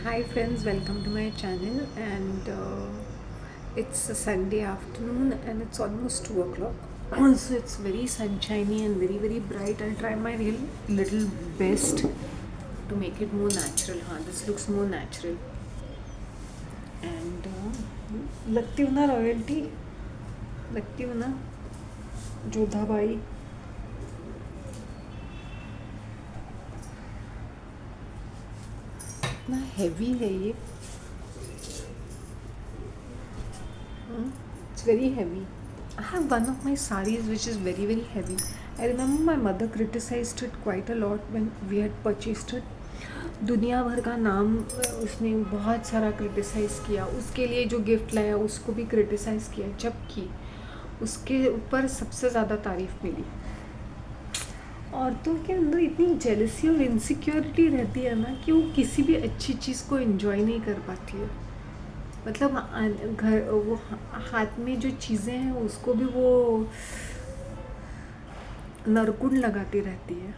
Hi friends, welcome to my channel and it's a Sunday afternoon and it's almost 2 o'clock. So it's very sunshiny and very bright. I'll try my real little best to make it more natural. This looks more natural. And लगती हूँ ना royalty, लगती हूँ ना Jodha by. इतना heavy है ये. It's very heavy. I have one of my sarees which is very heavy. I remember my mother criticized it quite a lot when we had purchased it. दुनिया भर का नाम उसने बहुत सारा क्रिटिसाइज़ किया. उसके लिए जो गिफ्ट लाया उसको भी क्रिटिसाइज़ किया, जबकि उसके ऊपर सबसे ज़्यादा तारीफ़ मिली. औरतों के अंदर इतनी जेलसी और इनसिक्योरिटी रहती है ना कि वो किसी भी अच्छी चीज़ को एंजॉय नहीं कर पाती है. मतलब घर वो हाथ में जो चीज़ें हैं उसको भी वो नरकुंड लगाती रहती है.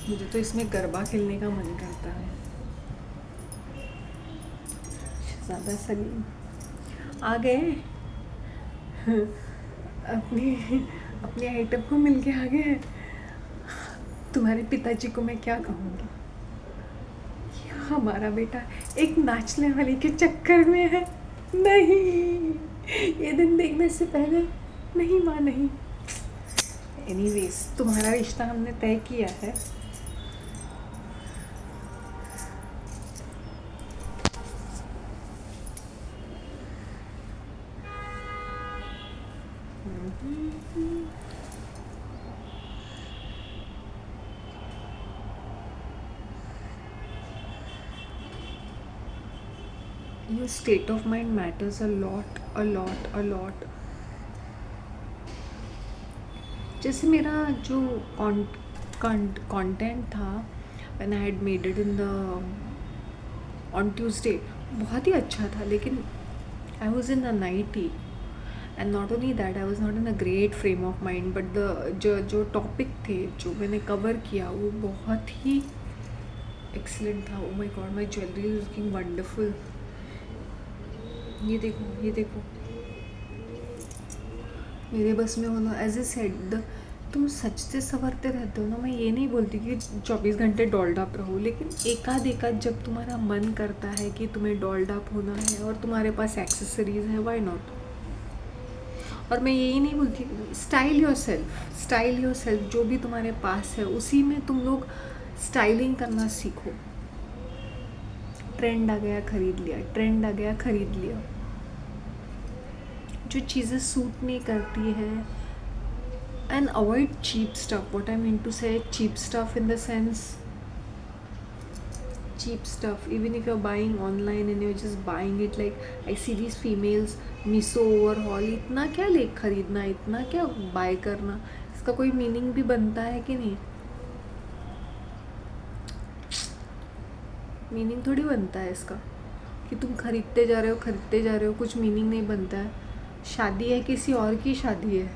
मुझे तो इसमें गरबा खेलने का मन करता है. ज़्यादा सलीम आ गए. अपनी अपने आइटम को मिलके आ गए. तुम्हारे पिताजी को मैं क्या कहूँगी. हमारा बेटा एक नाचने वाली के चक्कर में है. नहीं, ये दिन देखने से पहले नहीं माँ नहीं. एनीवेज, तुम्हारा रिश्ता हमने तय किया है. Your state of mind matters a lot. जैसे मेरा जो कंटेंट था when I had made it in the on Tuesday, बहुत ही अच्छा था, लेकिन I was in the 90 and not only that, I was not in a great frame of mind, but the जो topic थे जो मैंने कवर किया वो बहुत ही एक्सीलेंट था. Oh my god, my jewellery is looking wonderful. ये देखो मेरे बस में हो ना. एज ए सेड, तुम सजते संवरते रहते हो ना. मैं ये नहीं बोलती कि 24 घंटे डॉल्ड अप रहो, लेकिन एकाध जब तुम्हारा मन करता है कि तुम्हें डॉल्ड अप होना है और तुम्हारे पास एक्सेसरीज है, व्हाई नॉट. और मैं यही नहीं बोलती, स्टाइल योर सेल्फ. जो भी तुम्हारे पास है उसी में तुम लोग स्टाइलिंग करना सीखो. ट्रेंड आ गया खरीद लिया. जो चीज़ें सूट नहीं करती है, and avoid cheap stuff. What I mean to say cheap stuff in the sense, cheap stuff. Even if you're buying online and you're just buying it, like I see these females Meesho overhaul. इतना क्या ले खरीदना, इतना क्या bye करना, इसका कोई meaning भी बनता है कि नहीं. मीनिंग थोड़ी बनता है इसका कि तुम खरीदते जा रहे हो, कुछ मीनिंग नहीं बनता है. शादी है, किसी और की शादी है,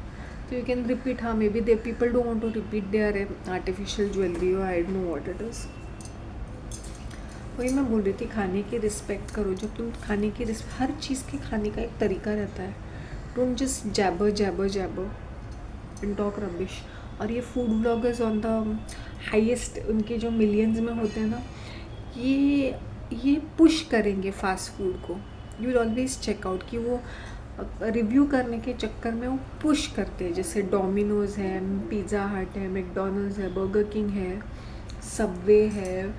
तो यू कैन रिपीट. हाँ, maybe they people don't want to repeat their artificial jewellery और I don't know what it is. वही मैं बोल रही थी, खाने की रिस्पेक्ट करो. जब तुम खाने की हर चीज़ के खाने का एक तरीका रहता है. Don't just Jabber and talk rubbish. और ये food bloggers on the highest, उनके जो मिलियंस में होते हैं ना, ये पुश करेंगे फास्ट फूड को. यू विल ऑलवेज चेकआउट कि वो रिव्यू करने के चक्कर में वो पुश करते हैं. जैसे डोमिनोज़ है, पिज़्ज़ा हट है, मैकडॉनल्ड्स है, बर्गर किंग है, सबवे है,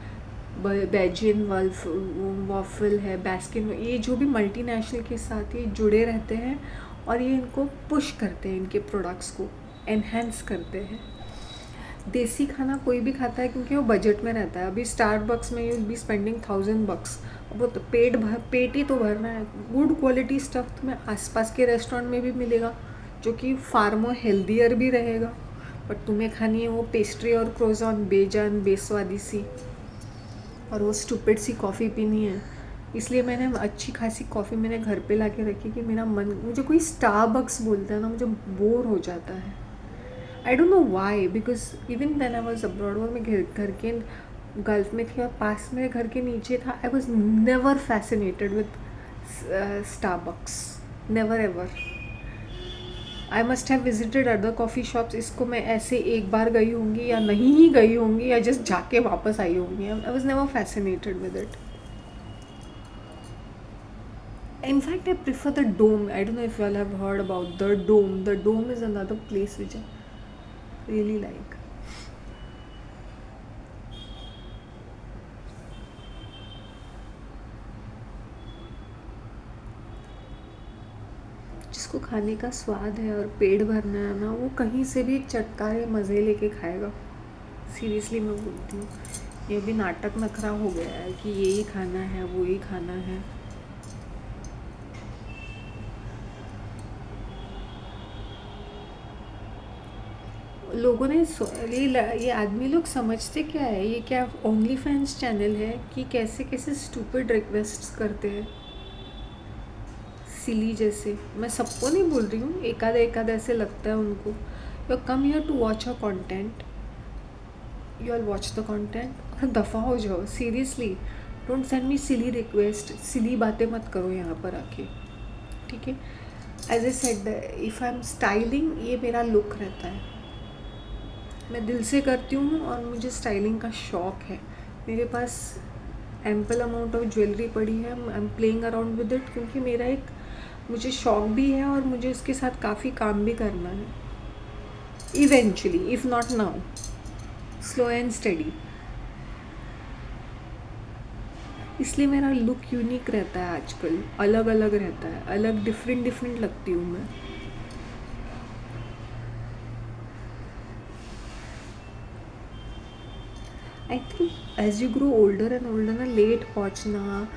बेजियन वॉफल है, बास्किन. ये जो भी मल्टीनेशनल के साथ ये जुड़े रहते हैं और ये इनको पुश करते हैं, इनके प्रोडक्ट्स को एनहेंस करते हैं. देसी खाना कोई भी खाता है क्योंकि वो बजट में रहता है. अभी स्टारबक्स में यू विल बी स्पेंडिंग $1000. वो तो पेट ही तो भरना है. गुड क्वालिटी स्टफ तुम्हें आसपास के रेस्टोरेंट में भी मिलेगा जो कि फार मोर हेल्दियर भी रहेगा. बट तुम्हें खानी है वो पेस्ट्री और क्रोज़ॉन, बेजान बेस्वादी सी, और वो स्टूपिड सी कॉफ़ी पीनी है. इसलिए मैंने अच्छी खासी कॉफ़ी मैंने घर पे ला के रखी कि मेरा मन, मुझे कोई स्टारबक्स बोलता है ना, मुझे बोर हो जाता है. I don't know why, because even then I was abroad और मैं घर के गल्फ में थी और पास मेरे घर के नीचे था, I was never fascinated with Starbucks, never ever. I must have visited other coffee shops. इसको मैं ऐसे एक बार गई होंगी या नहीं ही गई होंगी या जस्ट जाके वापस आई होंगी. I was never fascinated with it. In fact, I prefer the Dome. I don't know if you all have heard about the Dome. The Dome is another place which I really like. जिसको खाने का स्वाद है और पेट भरना है ना, वो कहीं से भी चटकारे मज़े लेके खाएगा. सीरियसली मैं बोलती हूँ, ये भी नाटक नखरा हो गया है कि ये ही खाना है, वो ही खाना है. लोगों ने ये आदमी लोग समझते क्या है, ये क्या ओनली फैंस चैनल है कि कैसे कैसे स्टूपिड रिक्वेस्ट्स करते हैं सिली जैसे. मैं सबको नहीं बोल रही हूँ, एकाद ऐसे लगता है उनको. You come here to watch a content, you are watch the content और दफ़ा हो जाओ. Seriously don't send me silly request. Silly बातें मत करो यहाँ पर आके, ठीक है. As I said, if I am styling, ये मेरा लुक रहता है. मैं दिल से करती हूँ और मुझे स्टाइलिंग का शौक़ है. मेरे पास एम्पल अमाउंट ऑफ ज्वेलरी पड़ी है. I am playing around with it क्योंकि मेरा एक मुझे शौक़ भी है और मुझे उसके साथ काफ़ी काम भी करना है. Eventually, if not now, slow and study. इसलिए मेरा लुक यूनिक रहता है आजकल, अलग अलग रहता है, अलग डिफरेंट लगती हूँ मैं. I think as you grow older and older ना, लेट पहुँचना,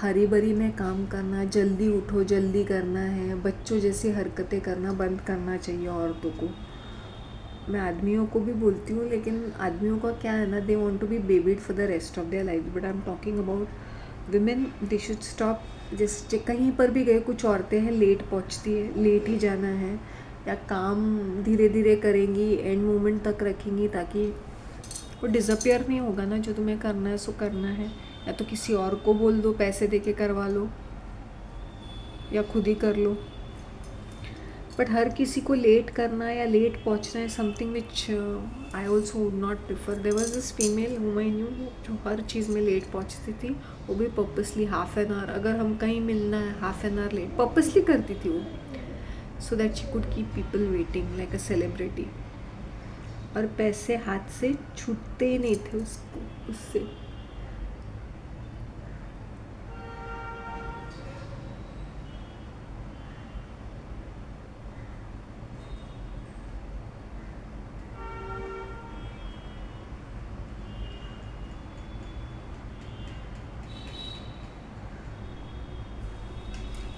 हरी भरी में काम करना, जल्दी उठो जल्दी करना है, बच्चों जैसी हरकतें करना बंद करना चाहिए औरतों को. मैं आदमियों को भी बोलती हूँ, लेकिन आदमियों का क्या है ना, they want to be babied for the rest of their life. But I am talking about women. They should stop. जैसे कहीं पर भी गए, कुछ औरतें हैं लेट पहुँचती है, लेट ही जाना है, या काम धीरे धीरे करेंगी, एंड मोमेंट तक रखेंगी ताकि वो डिसअपियर नहीं होगा ना. जो तुम्हें करना है सो करना है, या तो किसी और को बोल दो, पैसे दे के करवा लो, या खुद ही कर लो. बट हर किसी को लेट करना या लेट पहुंचना है something which I also would not prefer. There was this female whom I new जो हर चीज़ में लेट पहुंचती थी, वो भी पर्पसली हाफ एन आवर. अगर हम कहीं मिलना है, half an hour late purposely करती थी वो, so that she could keep people waiting like a celebrity. और पैसे हाथ से छूटते ही नहीं थे उससे.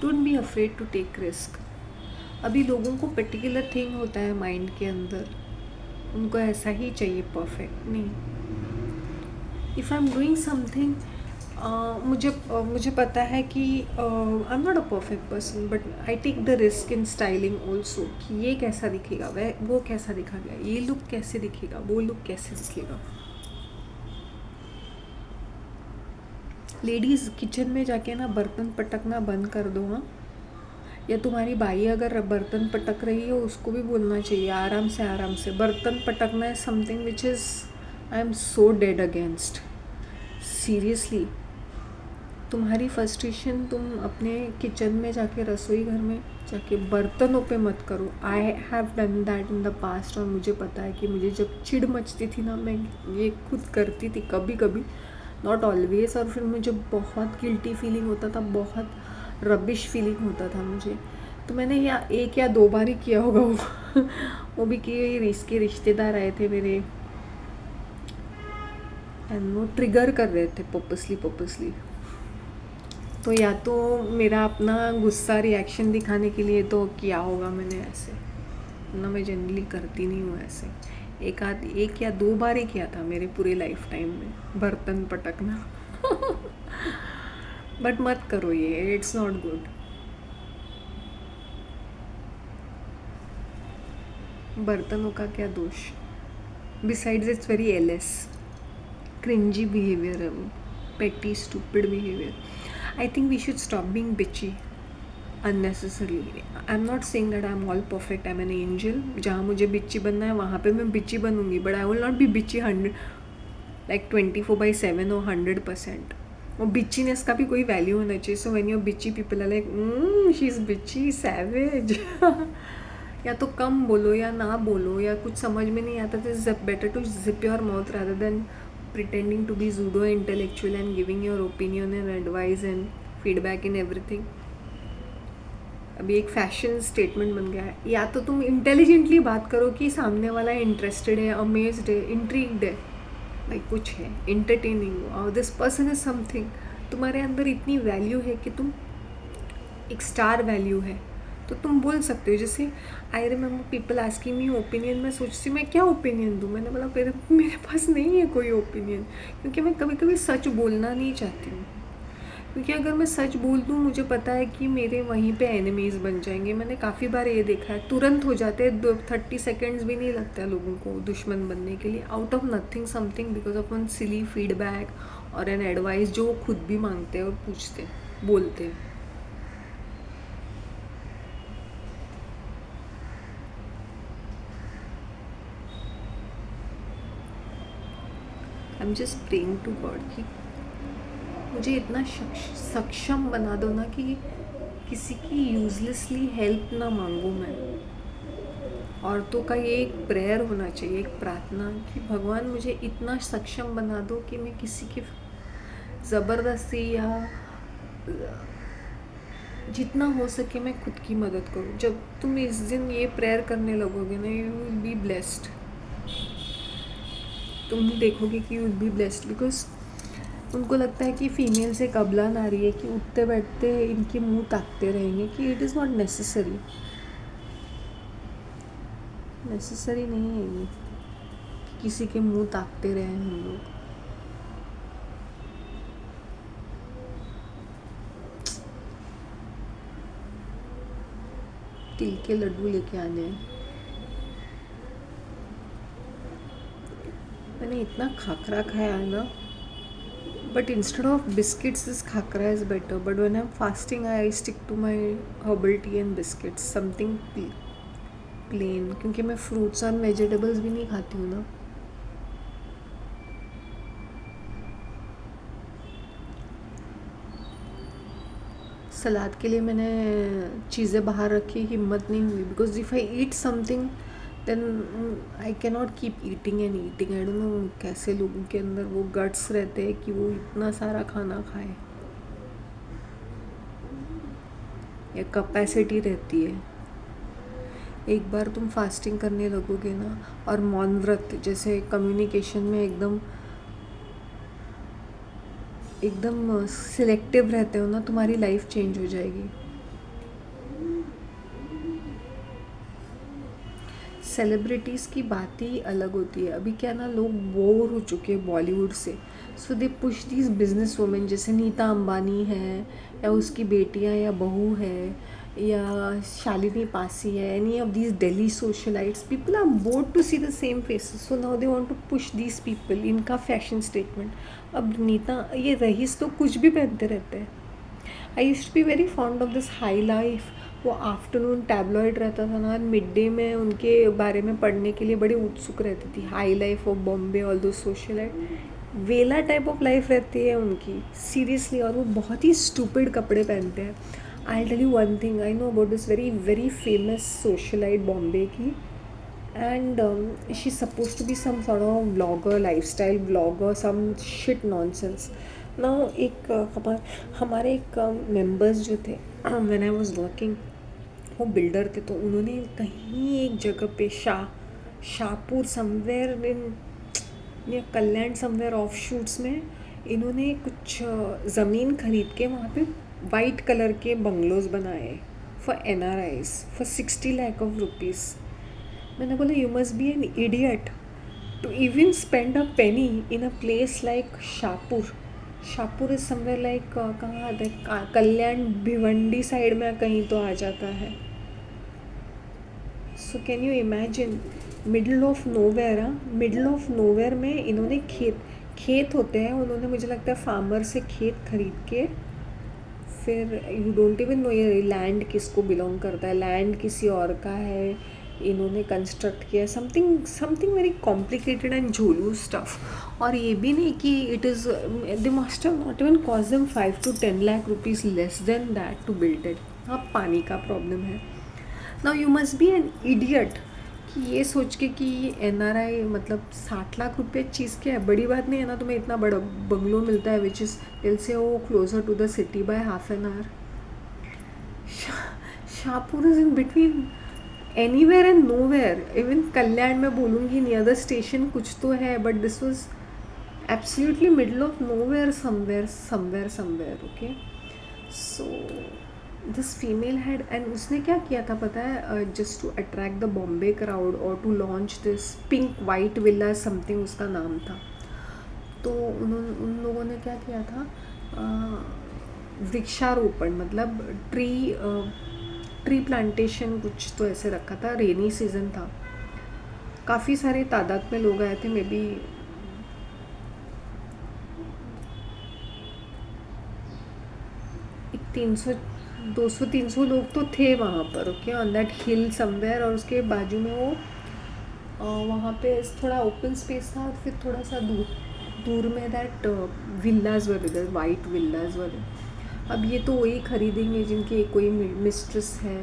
Don't be afraid to take risk. अभी लोगों को पर्टिकुलर थिंग होता है माइंड के अंदर, उनको ऐसा ही चाहिए, परफेक्ट नहीं. If I am doing something, मुझे पता है कि I am not a perfect person, but I take the risk in styling also कि ये कैसा दिखेगा, वो कैसा दिखा गया, ये लुक कैसे दिखेगा, वो लुक कैसे दिखेगा. लेडीज़ किचन में जाके ना बर्तन पटकना बंद कर दो. हाँ, या तुम्हारी बाई अगर बर्तन पटक रही हो, उसको भी बोलना चाहिए आराम से. बर्तन पटकना है something which is I am so dead against. Seriously, तुम्हारी फ्रस्ट्रेशन तुम अपने किचन में जाके, रसोई घर में जाके बर्तनों पे मत करो. I have done that in the past. और मुझे पता है कि मुझे जब चिढ़ मचती थी ना, मैं ये खुद करती थी कभी कभी, नॉट ऑलवेज. और फिर मुझे बहुत गिल्टी फीलिंग होता था, बहुत रबिश फीलिंग होता था मुझे. तो मैंने एक या दो बार ही किया होगा वो भी कि इसके रिश्तेदार आए थे मेरे, एंड वो ट्रिगर कर रहे थे पर्पसली. तो या तो मेरा अपना गुस्सा रिएक्शन दिखाने के लिए तो किया होगा मैंने ऐसे, ना मैं जनरली करती नहीं हूँ ऐसे. एक या दो बार ही किया था मेरे पूरे लाइफ टाइम में बर्तन पटकना. बट मत करो ये, इट्स नॉट गुड. बर्तनों का क्या दोष? Besides it's very LS, cringy behaviour है वो, petty stupid behaviour. I think we should stop being bitchy unnecessarily. I'm not saying that I'm all perfect, I'm an angel. जहाँ मुझे बिच्ची बनना है वहाँ पे मैं बिच्ची बनूंगी, but I will not be bitchy 24/7 or 100%. और बिच्चीनेस का भी कोई वैल्यू होना चाहिए. So when you're bitchy people are like she is bitchy savage. या तो कम बोलो या ना बोलो, या कुछ समझ में नहीं आता तो it's better to zip your mouth rather than pretending to be pseudo intellectual and giving your opinion and advice and feedback in everything. अभी एक फैशन स्टेटमेंट बन गया है. या तो तुम इंटेलिजेंटली बात करो कि सामने वाला इंटरेस्टेड है, अमेज्ड है, इंट्रीग्ड है, भाई कुछ है, इंटरटेनिंग, और दिस पर्सन इज समथिंग. तुम्हारे अंदर इतनी वैल्यू है कि तुम एक स्टार वैल्यू है तो तुम बोल सकते हो. जैसे I remember people asking me opinion. मैं सोचती मैं क्या ओपिनियन दूँ. मैंने बोला मेरे पास नहीं है कोई ओपिनियन, क्योंकि मैं कभी कभी सच बोलना नहीं चाहती हूँ. क्योंकि अगर मैं सच बोल दूँ मुझे पता है कि मेरे वहीं पे एनिमीज़ बन जाएंगे. मैंने काफ़ी बार ये देखा है, तुरंत हो जाते हैं, 30 सेकेंड्स भी नहीं लगता है लोगों को दुश्मन बनने के लिए, out of nothing something, because of one silly feedback और एन एडवाइस जो वो खुद भी मांगते हैं और पूछते हैं, बोलते हैं. I am just praying to God कि मुझे इतना सक्षम बना दो ना कि किसी की यूजलेसली हेल्प ना मांगूँ मैं. औरतों का ये एक प्रेयर होना चाहिए, एक प्रार्थना, कि भगवान मुझे इतना सक्षम बना दो कि मैं किसी की ज़बरदस्ती या जितना हो सके मैं खुद की मदद करूँ. जब तुम इस दिन ये प्रेयर करने लगोगे ना, यू विल बी ब्लेस्ड. तुम देखोगे कि you will be blessed, because उनको लगता है कि फीमेल से कबला नारी है कि उठते बैठते इनके मुंह ताकते रहेंगे, कि it is not necessary. Necessary नहीं है ये कि किसी के मुंह ताकते रहे हम लोग. तिल के लड्डू लेके आने हैं. मैंने इतना खाकरा खाया है ना, but instead of biscuits this khakra is better. But when I'm fasting I stick to my herbal tea and biscuits, something plain, क्योंकि मैं fruits और vegetables भी नहीं खाती हूँ ना. सलाद के लिए मैंने चीज़ें बाहर रखी, हिम्मत नहीं हुई, because if I eat something then I can not keep eating and eating. I don't know कैसे लोगों के अंदर वो गट्स रहते हैं कि वो इतना सारा खाना खाए, या कैपेसिटी रहती है. एक बार तुम फास्टिंग करने लगोगे ना, और मौन व्रत जैसे कम्युनिकेशन में एकदम सिलेक्टिव रहते हो ना, तुम्हारी लाइफ चेंज हो जाएगी. सेलिब्रिटीज़ की बात ही अलग होती है. अभी क्या ना, लोग बोर हो चुके हैं बॉलीवुड से, so they push these business women, जैसे नीता अंबानी है, या उसकी बेटियां या बहू है, या शालिनी पासी है, any of these Delhi socialites. People are bored to see the same faces, so now they want to push these people. इनका फैशन स्टेटमेंट. अब नीता, ये रईस तो कुछ भी पहनते रहते हैं. I used to be very fond of this high life. वो आफ्टरनून टैबलॉइड रहता था ना, मिड डे में उनके बारे में पढ़ने के लिए बड़ी उत्सुक रहती थी. High life of Bombay, all दो सोशलाइट, वेला टाइप ऑफ लाइफ रहती है उनकी, सीरियसली. और वो बहुत ही स्टूपिड कपड़े पहनते हैं. I tell you one thing, I know about this very very famous socialite Bombay की, and she's supposed to be some sort of blogger, lifestyle blogger, some shit nonsense. Now एक हमारे एक members जो थे when I was working, वो builder थे, तो उन्होंने कहीं एक जगह पे Shahpur somewhere in Kalyan somewhere off shoots में इन्होंने कुछ ज़मीन खरीद के वहाँ पे वाइट कलर के बंगलोज बनाए for NRIs for 60 lakh of rupees. मैंने बोला you must be an idiot to even spend a penny in a place like Shahpur. Shahpur is somewhere like कहाँ आता है, कल्याण भिवंडी साइड में कहीं तो आ जाता है. So can you imagine, middle of nowhere, middle of nowhere में इन्होंने खेत होते हैं, उन्होंने मुझे लगता है फार्मर से खेत खरीद के, फिर यू डोंट इवन नो ये लैंड किसको बिलोंग करता है, लैंड किसी और का है, इन्होंने कंस्ट्रक्ट किया है, something something very complicated and झोलू स्टफ। और ये भी नहीं कि it is, they must have not even cost them 5 to 10 lakh rupees, less than that to build it. हाँ, पानी का प्रॉब्लम है। Now you must be an idiot कि ये सोच के कि NRI मतलब 60 लाख रुपये चीज़ क्या है, बड़ी बात नहीं है ना, तुम्हें इतना बड़ा बंगलो मिलता है विच इज़ दिल से वो closer to the city by half an hour. Shahpur is in between anywhere and nowhere, even Kalyan में बोलूँगी नियर द स्टेशन कुछ तो है, but this was absolutely middle of nowhere, somewhere okay. So this female had, and उसने क्या किया था पता है, just to attract the Bombay crowd और to launch this pink white villa something उसका नाम था। तो उन लोगों ने क्या किया था, वृक्षारोपण मतलब ट्री प्लांटेशन कुछ तो ऐसे रखा था, रेनी सीजन था, काफ़ी सारे तादाद में लोग आए थे, मे बी 200-300 लोग तो थे वहाँ पर, okay, on that hill somewhere. और उसके बाजू में वो वहाँ पे थोड़ा ओपन स्पेस था, और फिर थोड़ा सा दूर में दैट विल्लाज वगैरह, वाइट विल्लाज वगैरह। अब ये तो वही खरीदेंगे जिनकी कोई मिस्ट्रेस है,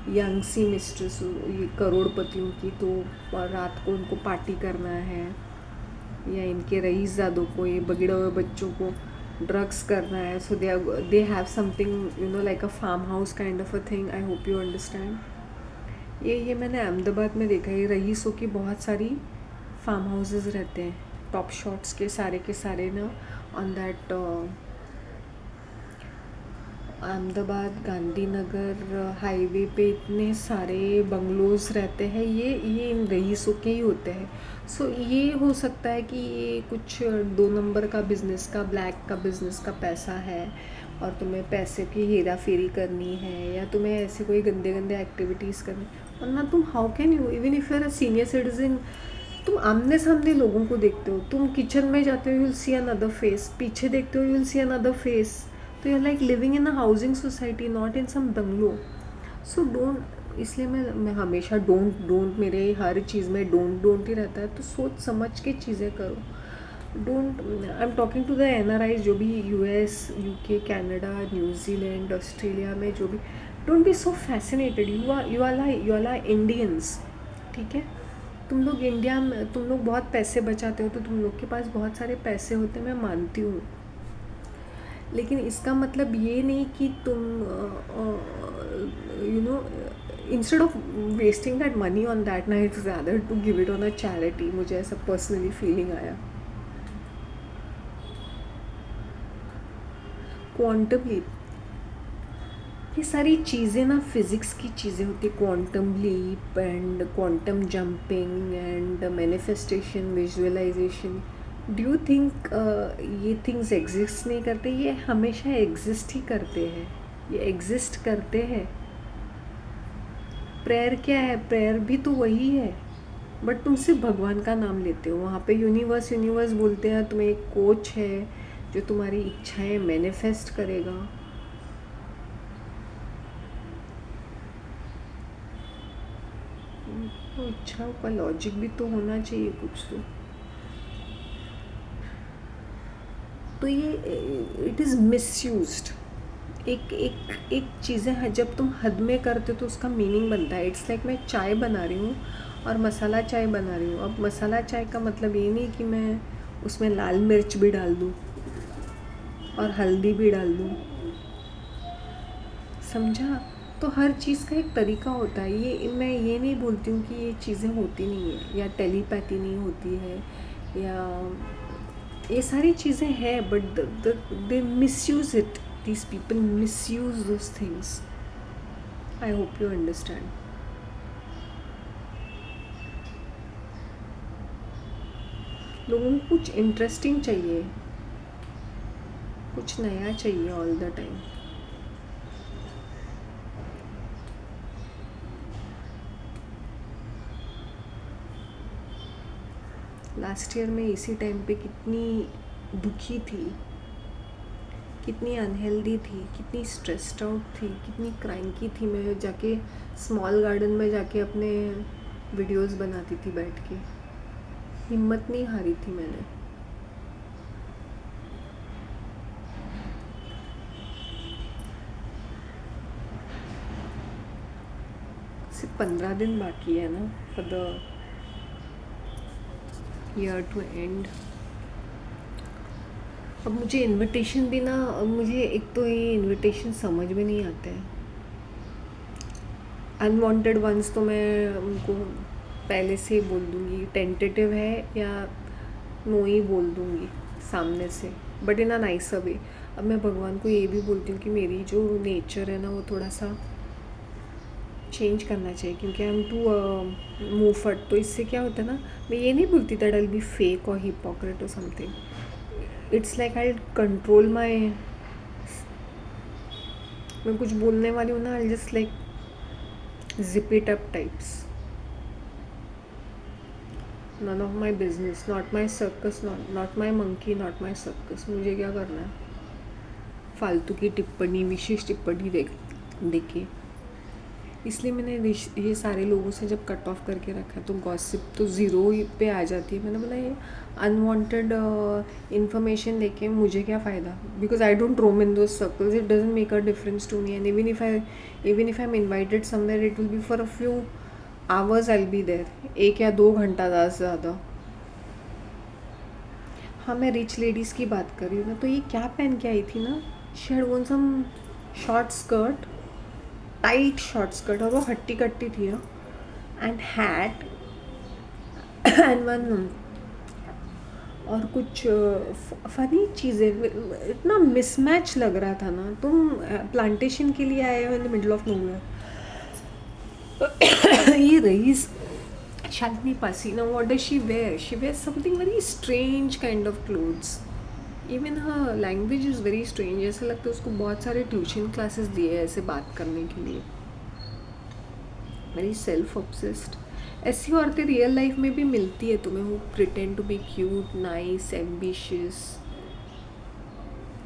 यंग सी मिस्ट्रेस, ये करोड़पतियों की, तो रात को उनको पार्टी करना है, या इनके रईसज़ादों को, ये बगड़े हुए बच्चों को ड्रग्स करना है। So they have something you know like a farm house kind of a thing. I hope you understand. ये मैंने अहमदाबाद में देखा है, रईसों की बहुत सारी फार्म हाउसेस रहते हैं, टॉप शॉट्स के सारे ना, on that Ahmedabad Gandhinagar highway पे इतने सारे बंगलोज रहते हैं, ये इन रईसों के ही होते हैं। सो ये हो सकता है कि ये कुछ 2 नंबर का बिज़नेस का, ब्लैक का बिज़नेस का पैसा है, और तुम्हें पैसे की हेरा फेरी करनी है, या तुम्हें ऐसे कोई गंदे गंदे एक्टिविटीज़ करनी। वरना तुम how can you, even if you are a senior citizen, तुम आमने सामने लोगों को देखते हो, तुम किचन में जाते हो, you will see another face, पीछे देखते हो, you will see another face. तो you like living in a housing society, not in some bungalow. So don't, इसलिए मैं हमेशा डोंट मेरे हर चीज़ में डोंट ही रहता है। तो सोच समझ के चीज़ें करो। Don't, I am talking to the NRIs जो भी US UK Canada New Zealand Australia में जो भी, don't be so fascinated. You are Indians, ठीक है। तुम लोग इंडिया में, तुम लोग बहुत पैसे बचाते हो, तो तुम लोग के पास बहुत सारे पैसे होते हैं, मैं मानती हूँ, लेकिन इसका मतलब ये नहीं कि तुम you know instead of wasting that money on that ना, it's rather to give it on a charity. मुझे ऐसा पर्सनली फीलिंग आया। क्वांटम लीप, ये सारी चीज़ें ना फिज़िक्स की चीज़ें होती, quantum leap and quantum jumping and manifestation, visualization. Do you think ये थिंग्स एग्जिस्ट नहीं करते? ये हमेशा एग्जिस्ट ही करते हैं, ये एग्जिस्ट करते हैं। प्रेयर क्या है? प्रेयर भी तो वही है, बट तुम सिर्फ भगवान का नाम लेते हो। वहाँ पे यूनिवर्स बोलते हैं, तुम्हें एक कोच है जो तुम्हारी इच्छाएं मैनिफेस्ट करेगा। तो इच्छाओं का लॉजिक भी तो होना चाहिए कुछ तो ये इट इज़ मिसयूज्ड। एक चीज़ें हैं, जब तुम हद में करते हो तो उसका मीनिंग बनता है। इट्स लाइक मैं चाय बना रही हूँ और मसाला चाय बना रही हूँ। अब मसाला चाय का मतलब ये नहीं कि मैं उसमें लाल मिर्च भी डाल दूँ और हल्दी भी डाल दूँ, समझा? तो हर चीज़ का एक तरीका होता है। ये मैं ये नहीं बोलती हूँ कि ये चीज़ें होती नहीं है, या टेलीपैथी नहीं होती है, या ये सारी चीज़ें हैं, but they misuse it. These people misuse those things. I hope you understand. लोगों को कुछ इंटरेस्टिंग चाहिए, कुछ नया चाहिए all the time. Last year में इसी टाइम पे कितनी दुखी थी, कितनी अनहेल्दी थी, कितनी स्ट्रेस्ड आउट थी, कितनी क्रैंकी थी। मैं जाके स्मॉल गार्डन में जाके अपने वीडियोस बनाती थी बैठ के। हिम्मत नहीं हारी थी मैंने। सिर्फ 15 दिन बाकी है ना for the year to end. अब मुझे इनविटेशन भी ना, अब मुझे एक तो ये इनविटेशन समझ में नहीं आते हैं। अनवांटेड वंस तो मैं उनको पहले से ही बोल दूँगी टेंटेटिव है या नो ही बोल दूँगी सामने से, बट इन अ नाइसर वे। अब मैं भगवान को ये भी बोलती हूँ कि मेरी जो नेचर है ना वो थोड़ा सा चेंज करना चाहिए, क्योंकि आई एम टू मूव फट। तो इससे क्या होता है ना, मैं ये नहीं बोलती that I will B fake और हिपोक्रेट और something. It's like I control my, मैं कुछ बोलने वाली हूँ ना, I just like zip it up types. None of my business, not my circus, not my monkey, not my circus. मुझे क्या करना है फालतू की टिप्पणी, विशेष टिप्पणी देके। इसलिए मैंने ये सारे लोगों से जब कट ऑफ करके रखा तो गॉसिप तो ज़ीरो पे आ जाती है। मैंने बोला ये अनवांटेड इन्फॉर्मेशन लेके मुझे क्या फ़ायदा, because I don't roam in those circles, it doesn't make a difference to me. And even if I am invited somewhere, it will be for a few hours I will be there, 1 या 2 घंटा ज़्यादा से ज़्यादा। हाँ, मैं rich ladies की बात कर रही हूँ ना, तो ये क्या पहन के आई थी ना, she had worn some short skirt, tight short skirt, और वो हट्टी कट्टी थी ना, एंड हैट एंड वन और कुछ फनी चीज़ें। इतना मिसमैच लग रहा था ना। तुम प्लांटेशन के लिए आए हो in the middle of nowhere. ये रईस Shalini Passi, now what does she wear? She wears something very strange kind of clothes. Even her language is very strange. ऐसा लगता है उसको बहुत सारे ट्यूशन क्लासेस दिए हैं ऐसे बात करने के लिए। Very self obsessed. ऐसी औरतें रियल लाइफ में भी मिलती है तुम्हें, वो pretend to be cute, nice, ambitious,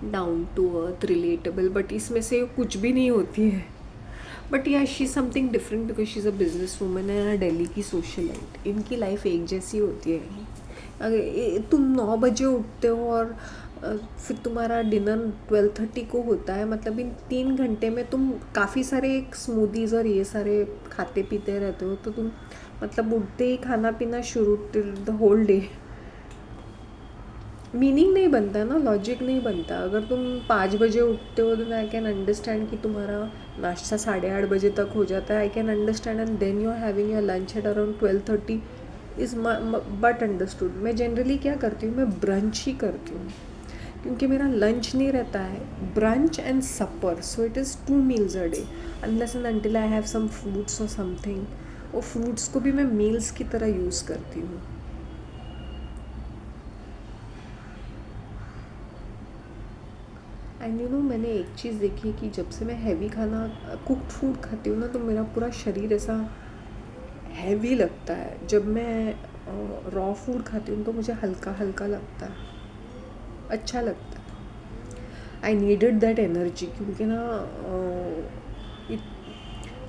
down to earth, relatable, but इसमें से कुछ भी नहीं होती है। But yeah she something different because she is a business woman है, दिल्ली की सोशलाइट। इनकी लाइफ एक जैसी होती है। अगर तुम 9 बजे उठते हो और फिर तुम्हारा डिनर 12:30 को होता है, मतलब इन 3 घंटे में तुम काफ़ी सारे स्मूदीज़ और ये सारे खाते पीते रहते हो, तो तुम मतलब उठते ही खाना पीना शुरू till the whole day. Meaning नहीं बनता ना, लॉजिक नहीं बनता। अगर तुम 5 बजे उठते हो तो आई कैन अंडरस्टैंड कि तुम्हारा नाश्ता 8:30 बजे तक हो जाता है, I can understand, and then you are having your lunch at around 12:30 is but understood. मैं जनरली क्या करती हूँ, मैं ब्रंच ही करती हूँ, क्योंकि मेरा लंच नहीं रहता है, brunch and supper, so it is 2 meals a day, unless and until I have some fruits और समथिंग। और फ्रूट्स को भी मैं मील्स की तरह यूज़ करती हूँ। एंड यू नो, मैंने एक चीज़ देखी कि जब से मैं हैवी खाना, कुक्ड फूड खाती हूँ ना, तो मेरा पूरा शरीर ऐसा हैवी लगता है। जब मैं रॉ फूड खाती हूँ तो मुझे हल्का हल्का लगता है, अच्छा लगता है। आई नीडेड दैट एनर्जी, क्योंकि ना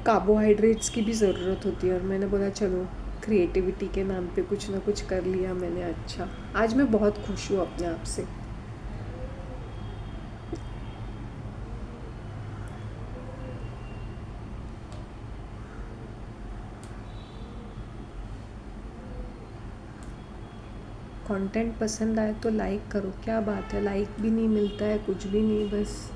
कार्बोहाइड्रेट्स की भी ज़रूरत होती है। और मैंने बोला चलो क्रिएटिविटी के नाम पे कुछ ना कुछ कर लिया मैंने। अच्छा, आज मैं बहुत खुश हूँ अपने आप से। कंटेंट पसंद आए तो लाइक करो, क्या बात है, लाइक भी नहीं मिलता है, कुछ भी नहीं। बस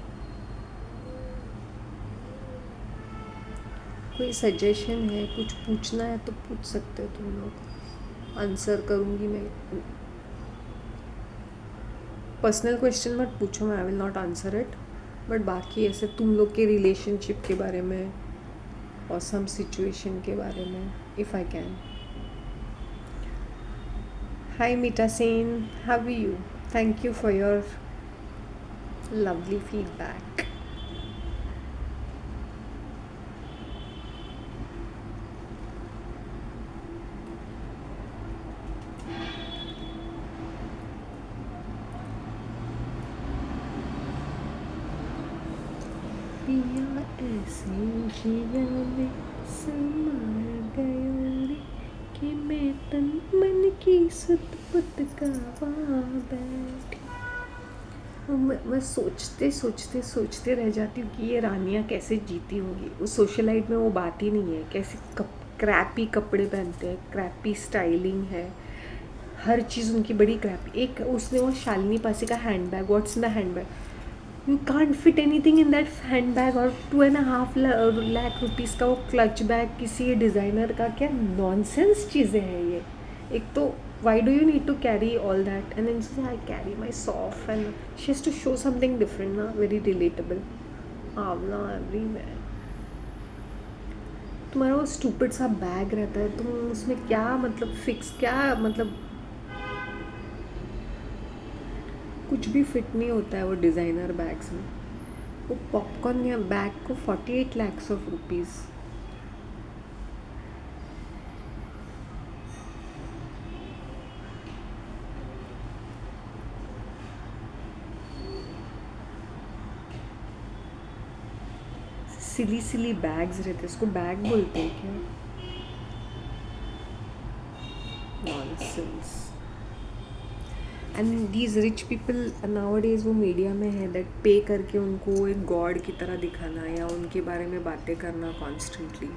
कोई सजेशन है, कुछ पूछना है तो पूछ सकते हो तुम लोग, आंसर करूँगी मैं। पर्सनल क्वेश्चन मत पूछो, मैं I will not answer it, but बाकी ऐसे तुम लोग के रिलेशनशिप के बारे में और सम सिचुएशन के बारे में, if I can. Hi Meeta Sen, how are you? Thank you for your lovely feedback. पिया ऐसे जिया में समा गया रे कि मैं तन मन की सुत पुत गावा बैठी। मैं सोचते रह जाती हूँ कि ये रानियाँ कैसे जीती होंगी। उस सोशलाइट में वो बात ही नहीं है, कैसे क्रैपी कपड़े पहनते हैं, क्रैपी स्टाइलिंग है, हर चीज़ उनकी बड़ी क्रैपी। एक उसने वो शालिनी पासी का hand bag, what's in the hand bag, you can't fit anything in that hand bag. और 2.5 लाख रुपीज़ का वो क्लच बैग किसी डिज़ाइनर का, क्या नॉनसेंस चीज़ें हैं ये। एक तो why do you need to carry all that? And then she says, I carry my soft, and she has to show something different na, very relatable. Avla everywhere. तुम्हारा वो स्टूपिड सा बैग रहता है, तुम उसमें क्या मतलब फिक्स, क्या मतलब कुछ भी फिट नहीं होता है वो डिज़ाइनर बैग्स में। वो पॉपकॉर्न या बैग को 48 lakhs of rupees। Silly bags रहते, उसको बैग बोलते हैं क्या? Nonsense. And these rich people nowadays वो मीडिया में है दैट पे करके उनको एक गॉड की तरह दिखाना या उनके बारे में बातें करना कॉन्स्टेंटली।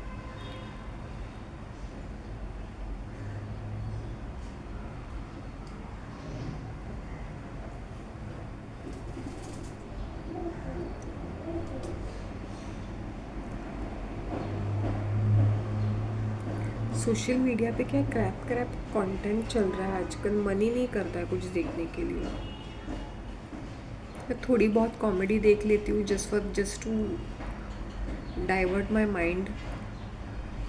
सोशल मीडिया पे क्या क्रैप कंटेंट चल रहा है आजकल, मन ही नहीं करता है कुछ देखने के लिए। मैं थोड़ी बहुत कॉमेडी देख लेती हूँ just to divert my mind,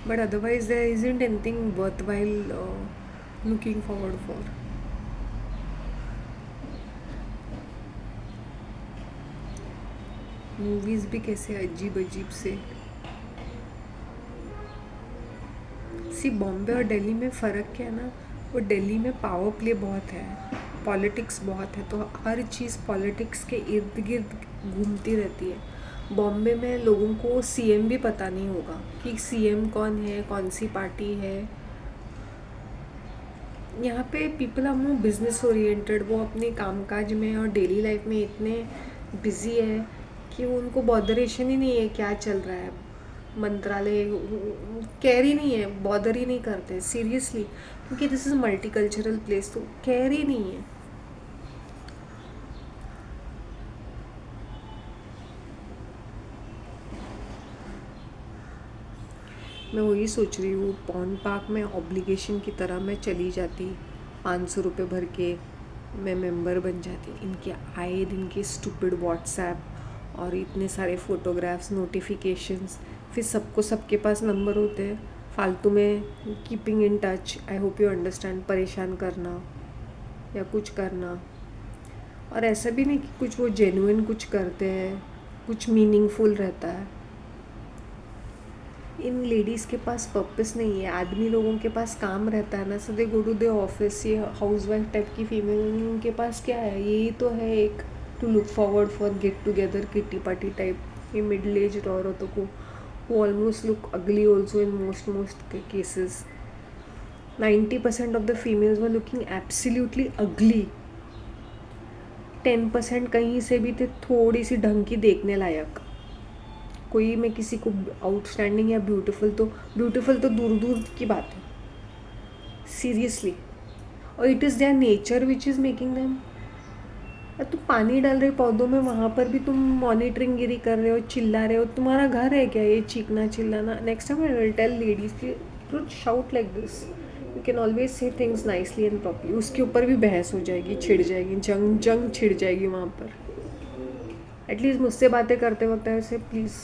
but otherwise there isn't anything worthwhile looking forward for. Movies भी कैसे अजीब से। बॉम्बे और दिल्ली में फ़र्क क्या है ना, वो दिल्ली में पावर प्ले बहुत है, पॉलिटिक्स बहुत है, तो हर चीज़ पॉलिटिक्स के इर्द गिर्द घूमती रहती है। बॉम्बे में लोगों को सीएम भी पता नहीं होगा कि सीएम कौन है, कौन सी पार्टी है। यहाँ पे people are more business oriented, वो अपने कामकाज में और डेली लाइफ में इतने बिजी है कि उनको बॉदरेशन ही नहीं है क्या चल रहा है। मंत्रालय केयर ही नहीं है, बॉदर ही नहीं करते सीरियसली, क्योंकि this is multi cultural place, तो केयर ही नहीं है। मैं वही सोच रही हूँ, पॉन्ड पार्क में ऑब्लिगेशन की तरह मैं चली जाती, 500 रुपये भर के मैं मेंबर बन जाती। इनके आए दिन के स्टूपिड व्हाट्सएप और इतने सारे फ़ोटोग्राफ्स, नोटिफिकेशंस, फिर सबको सबके पास नंबर होते हैं, फालतू में keeping in touch, I hope you understand, परेशान करना या कुछ करना। और ऐसा भी नहीं कि कुछ वो जेन्युइन कुछ करते हैं, कुछ मीनिंगफुल रहता है। इन लेडीज़ के पास पर्पस नहीं है, आदमी लोगों के पास काम रहता है ना, so they go to the office. ये हाउस वाइफ टाइप की फीमेल, उनके पास क्या है, यही तो है एक to look forward for get together, kitty party type. ये मिडिल एज औरतों को वो almost look ugly also in most cases. 90% of the females were looking absolutely ugly. 10% कहीं से भी थे थोड़ी सी ढंग की देखने लायक। कोई मैं किसी को आउटस्टैंडिंग या ब्यूटीफुल तो दूर दूर की बात है सीरियसली। और it is their nature which is making them. तुम पानी डाल रहे हो पौधों में, वहाँ पर भी तुम मॉनिटरिंग गिरी कर रहे हो, चिल्ला रहे हो। तुम्हारा घर है क्या ये चीखना चिल्लाना? Next time I will tell ladies की don't shout like this, you can always say things nicely and properly. उसके ऊपर भी बहस हो जाएगी, छिड़ जाएगी, जंग छिड़ जाएगी वहाँ पर। एटलीस्ट मुझसे बातें करते वक्त ऐसे प्लीज़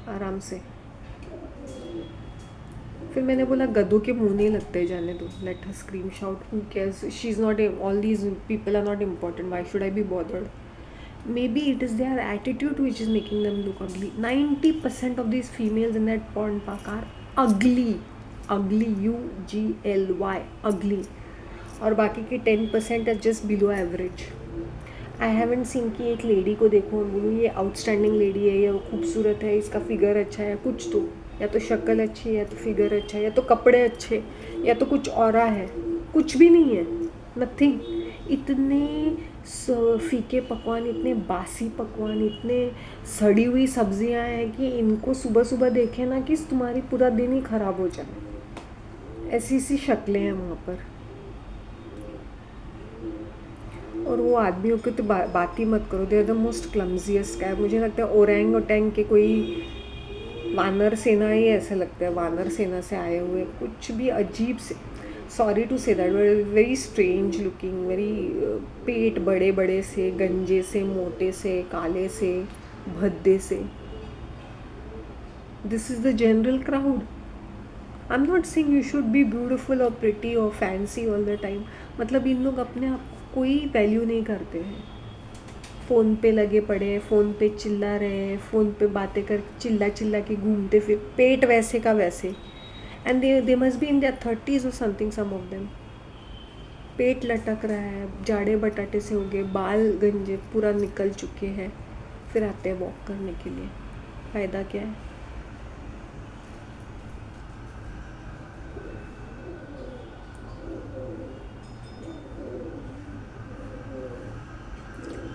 आराम से। फिर मैंने बोला गधों के मुँह नहीं लगते, जाने दो, let her scream shout, who cares, she is not, all these people are not important, why should I be bothered? Maybe it is their attitude which is making them look ugly. 90% of these females in that porn park are ugly, UGLY, ugly. और बाकी के 10% are just below average. I haven't seen कि एक lady को देखो और बोलूँ ये आउटस्टैंडिंग लेडी है, या वो खूबसूरत है, इसका फिगर अच्छा है, कुछ तो, या तो शक्ल अच्छी है, या तो फिगर अच्छा है, या तो कपड़े अच्छे, या तो कुछ और है। कुछ भी नहीं है, नथिंग। इतने फीके पकवान, इतने बासी पकवान, इतने सड़ी हुई सब्जियां हैं कि इनको सुबह सुबह देखें ना कि तुम्हारी पूरा दिन ही ख़राब हो जाए। ऐसी सी शक्लें हैं वहाँ पर। और वो आदमियों की तो बात ही मत करो, दे आर द मोस्ट क्लमजीएस्ट गाय। मुझे लगता है ओरंग ओटेंग के कोई वानर सेना ही ऐसे लगते हैं, वानर सेना से आए हुए, कुछ भी अजीब से। Sorry to say that, very strange looking, very पेट बड़े बड़े से, गंजे से, मोटे से, काले से, भद्दे से। This is the general crowd. I am not saying you should be beautiful और प्रिटी और फैंसी ऑल द टाइम। मतलब इन लोग अपने आप को कोई वैल्यू नहीं करते हैं। फ़ोन पे लगे पड़े हैं, फ़ोन पे चिल्ला रहे हैं, फ़ोन पे बातें कर चिल्ला चिल्ला के घूमते फिर, पेट वैसे का वैसे। And they must be in their 30s और समथिंग, सम ऑफ देम। पेट लटक रहा है, जाड़े बटाटे से हो गए, बाल गंजे पूरा निकल चुके हैं, फिर आते हैं वॉक करने के लिए। फ़ायदा क्या है?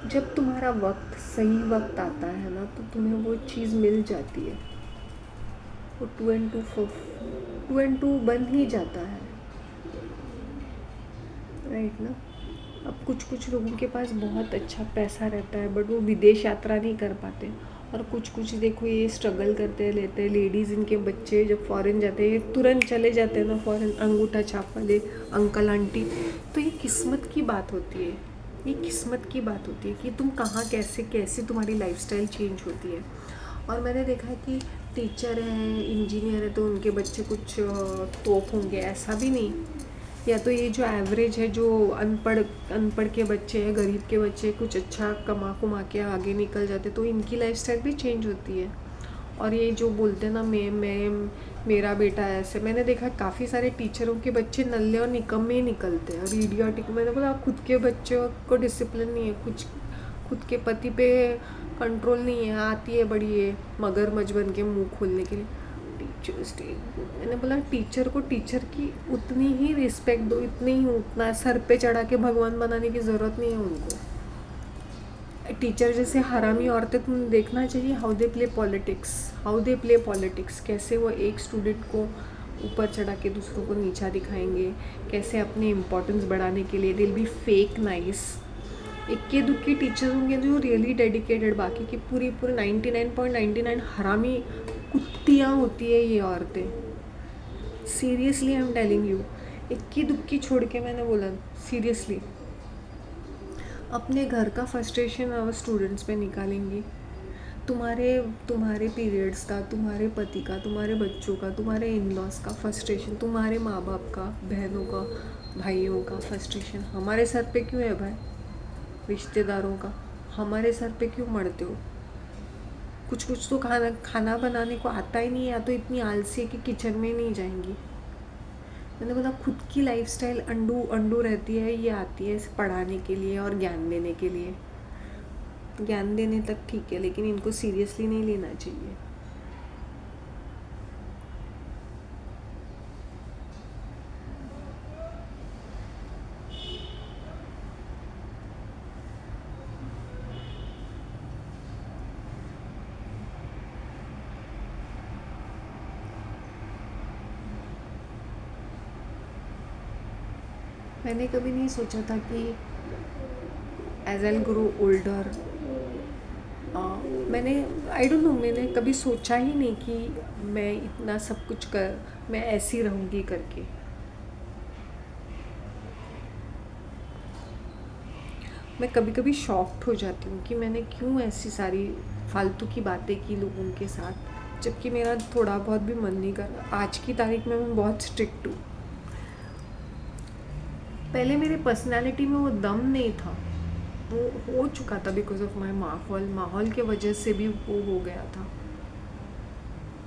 जब तुम्हारा वक्त, सही वक्त आता है ना, तो तुम्हें वो चीज़ मिल जाती है। वो 2 and 2 बन ही जाता है, राइट ना। अब कुछ कुछ लोगों के पास बहुत अच्छा पैसा रहता है, बट वो विदेश यात्रा नहीं कर पाते। और कुछ कुछ देखो ये स्ट्रगल करते हैं, लेते हैं। लेडीज़, इनके बच्चे जब फॉरेन जाते हैं, ये तुरंत चले जाते हैं ना फॉरेन, अंगूठा छाप वाले अंकल आंटी। तो ये किस्मत की बात होती है, ये किस्मत की बात होती है कि तुम कहाँ कैसे कैसे तुम्हारी लाइफस्टाइल चेंज होती है। और मैंने देखा है कि टीचर हैं, इंजीनियर है, तो उनके बच्चे कुछ तोप होंगे, ऐसा भी नहीं। या तो ये जो एवरेज है, जो अनपढ़ के बच्चे हैं, गरीब के बच्चे कुछ अच्छा कमा कुमा के आगे निकल जाते, तो इनकी लाइफस्टाइल भी चेंज होती है। और ये जो बोलते हैं ना, मैं मेरा बेटा ऐसे, मैंने देखा काफ़ी सारे टीचरों के बच्चे नल्ले और निकम्मे ही निकलते हैं और इडियोटिक। मैंने बोला खुद के बच्चों को डिसिप्लिन नहीं है, कुछ खुद के पति पे कंट्रोल नहीं है, आती है बड़ी ये मगरमच्छ बन के मुँह खोलने के लिए। टीचर्स डे, मैंने बोला टीचर को टीचर की उतनी ही रिस्पेक्ट दो, इतनी ही, उतना सर पे चढ़ा के भगवान बनाने की ज़रूरत नहीं है उनको। टीचर जैसे हरामी औरतें तुम देखना चाहिए, हाउ दे प्ले पॉलिटिक्स, कैसे वो एक स्टूडेंट को ऊपर चढ़ा के दूसरों को नीचा दिखाएंगे, कैसे अपने इम्पोर्टेंस बढ़ाने के लिए दिल बी फेक नाइस। इक्के दुक्के टीचर्स होंगे जो रियली डेडिकेटेड, बाकी की पूरी 99.99 हरामी कुत्तियाँ होती है ये औरतें। Seriously I am telling you, इक्की दुक्की छोड़ के मैंने बोला सीरियसली। अपने घर का फ्रस्ट्रेशन और स्टूडेंट्स पे निकालेंगी, तुम्हारे पीरियड्स का, तुम्हारे पति का, तुम्हारे बच्चों का, तुम्हारे इन लॉज का फ्रस्ट्रेशन, तुम्हारे माँ बाप का, बहनों का, भाइयों का फ्रस्ट्रेशन हमारे सर पे क्यों है भाई? रिश्तेदारों का हमारे सर पे क्यों मरते हो? कुछ कुछ तो खाना बनाने को आता ही नहीं है, या तो इतनी आलसी है कि किचन में नहीं जाएंगी। मैंने बोला खुद की लाइफस्टाइल अंडू रहती है, ये आती है पढ़ाने के लिए और ज्ञान देने के लिए। ज्ञान देने तक ठीक है, लेकिन इनको सीरियसली नहीं लेना चाहिए। मैंने कभी नहीं सोचा था कि एज आई ग्रो ओल्डर, मैंने आई डोंट नो, मैंने कभी सोचा ही नहीं कि मैं इतना सब कुछ मैं ऐसी रहूँगी करके। मैं कभी कभी शॉक्ड हो जाती हूँ कि मैंने क्यों ऐसी सारी फालतू की बातें की लोगों के साथ, जबकि मेरा थोड़ा बहुत भी मन नहीं कर रहा। आज की तारीख में मैं बहुत स्ट्रिक्ट हूँ। पहले मेरे पर्सनालिटी में वो दम नहीं था, वो हो चुका था बिकॉज ऑफ माई माहौल के वजह से भी वो हो गया था।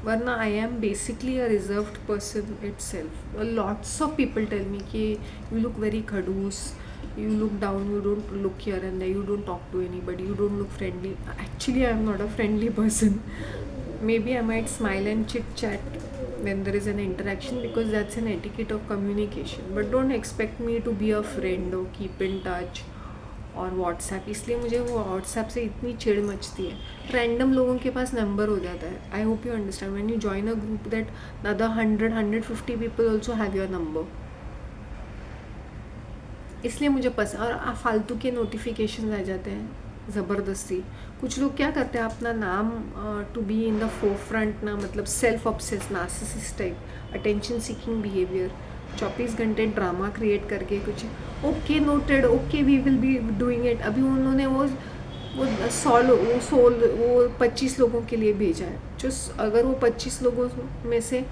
वरना I am basically a reserved person itself. Lots of people tell me कि यू लुक वेरी खड़ूस, you look down, you don't look here and there, you don't talk to anybody, you don't look friendly. Actually, I am not a friendly person. Maybe I might smile and chit chat when there is an interaction, because that's an etiquette of communication, but don't expect me to be a friend or keep in touch और WhatsApp. इसलिए मुझे वो WhatsApp से इतनी चिढ़ मचती है. Random लोगों के पास नंबर हो जाता है. आई hope you understand. When you join a group that other 100-150 people also have your number. इसलिए मुझे पसंद. और फालतू के नोटिफिकेशन आ जाते हैं ज़बरदस्ती. कुछ लोग क्या करते हैं, अपना नाम to be in the forefront ना, मतलब self obsess, narcissist type, attention seeking behaviour, 24 घंटे ड्रामा क्रिएट करके कुछ. Okay noted, okay we will be doing it. अभी उन्होंने वो 25 लोगों के लिए भेजा है. जो अगर वो 25 लोगों में से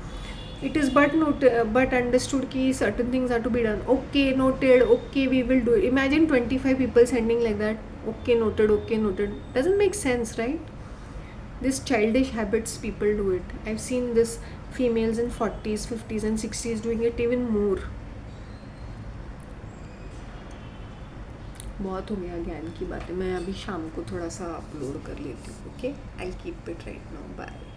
it is but understood कि certain things are to be done. Okay noted, okay we will do it. Imagine 25 people sending like that. Okay noted, okay noted. Doesn't make sense, right? This childish habits people do it. I've seen this females in 40s, 50s and 60s doing it even more. बहुत हो गया ज्ञान की बातें. मैं अभी शाम को थोड़ा सा अपलोड कर लेती हूँ. Okay, I'll keep it right now. Bye.